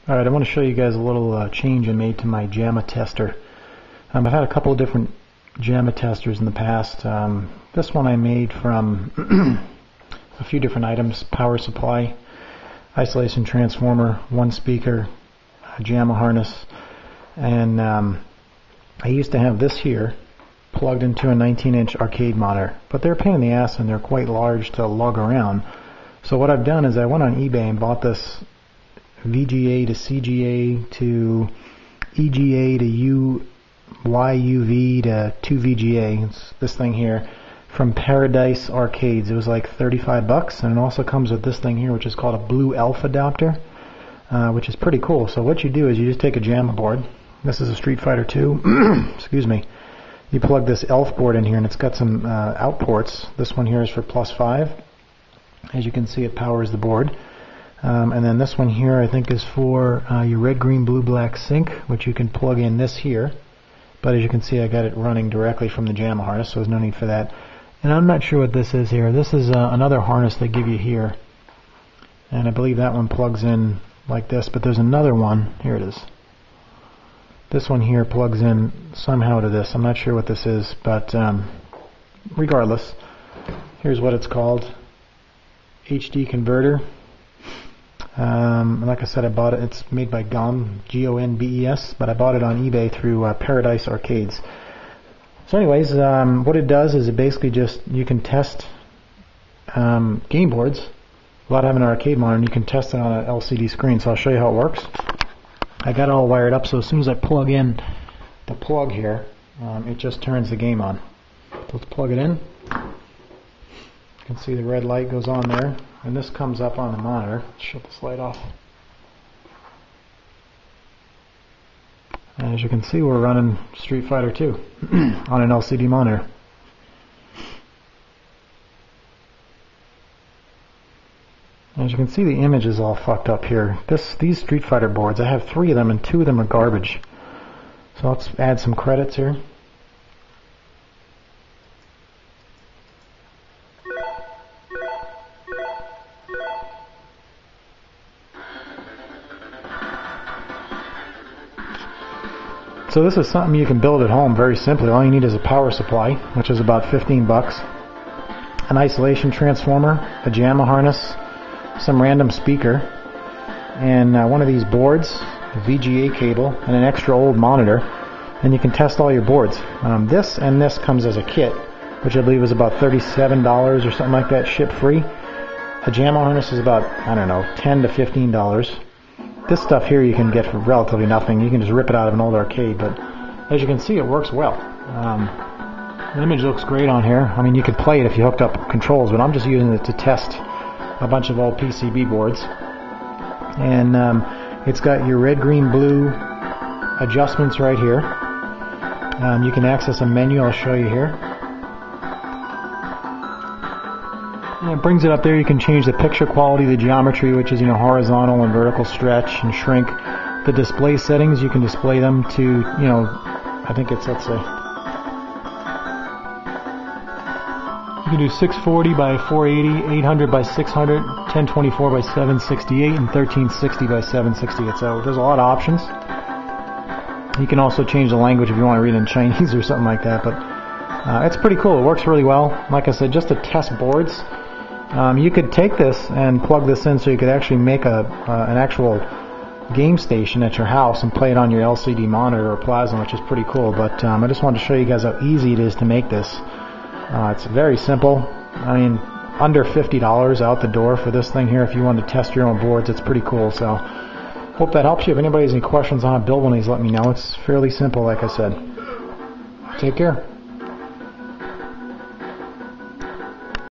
Alright, I want to show you guys a little change I made to my Jamma tester. I've had a couple of different Jamma testers in the past. This one I made from a few different items: power supply, isolation transformer, one speaker, a Jamma harness, and I used to have this here plugged into a 19-inch arcade monitor, but they're a pain in the ass and they're quite large to lug around. So what I've done is I went on eBay and bought this VGA to CGA to EGA to YUV to 2VGA. It's this thing here from Paradise Arcades. It was like 35 bucks, and it also comes with this thing here, which is called a blue elf adapter, which is pretty cool. So what you do is you just take a Jamma board. This is a Street Fighter 2. Excuse me. You plug this elf board in here, and it's got some out ports. This one here is for +5. As you can see, it powers the board. And then this one here I think is for your red, green, blue, black sync, which you can plug in this here. But as you can see, I got it running directly from the Jamma harness, so there's no need for that. And I'm not sure what this is here. This is another harness they give you here. And I believe that one plugs in like this, but there's another one. Here it is. This one here plugs in somehow to this. I'm not sure what this is, but regardless, here's what it's called. HD converter. Like I said, I bought it. It's made by GONBES, G-O-N-B-E-S, but I bought it on eBay through Paradise Arcades. So anyways, what it does is it basically just, you can test game boards without having an arcade monitor, and you can test it on an LCD screen. So I'll show you how it works. I got it all wired up, so as soon as I plug in the plug here, it just turns the game on. So let's plug it in. You can see the red light goes on there, and this comes up on the monitor. Let's shut this light off. And as you can see, we're running Street Fighter 2 on an LCD monitor. As you can see, the image is all fucked up here. These Street Fighter boards, I have 3 of them, and 2 of them are garbage. So let's add some credits here. So this is something you can build at home very simply. All you need is a power supply, which is about 15 bucks, an isolation transformer, a Jamma harness, some random speaker, and one of these boards, a VGA cable, and an extra old monitor, and you can test all your boards. This and this comes as a kit, which I believe is about $37 or something like that, ship free. A Jamma harness is about, I don't know, $10 to $15. This stuff here you can get for relatively nothing. You can just rip it out of an old arcade, but as you can see, it works well. The image looks great on here. I mean, you could play it if you hooked up controls, but I'm just using it to test a bunch of old PCB boards. And it's got your red, green, blue adjustments right here. You can access a menu. I'll show you here. And it brings it up there. You can change the picture quality, the geometry, which is, you know, horizontal and vertical stretch and shrink. The display settings, you can display them to, you know, I think it's, let's say, you can do 640 by 480, 800 by 600, 1024 by 768, and 1360 by 768. So there's a lot of options. You can also change the language if you want to read in Chinese or something like that, but it's pretty cool. It works really well. Like I said, just to test boards. You could take this and plug this in so you could actually make an actual game station at your house and play it on your LCD monitor or plasma, which is pretty cool. But I just wanted to show you guys how easy it is to make this. It's very simple. I mean, under $50 out the door for this thing here. If you want to test your own boards, it's pretty cool. So hope that helps you. If anybody has any questions on how to build one of these, let me know. It's fairly simple, like I said. Take care.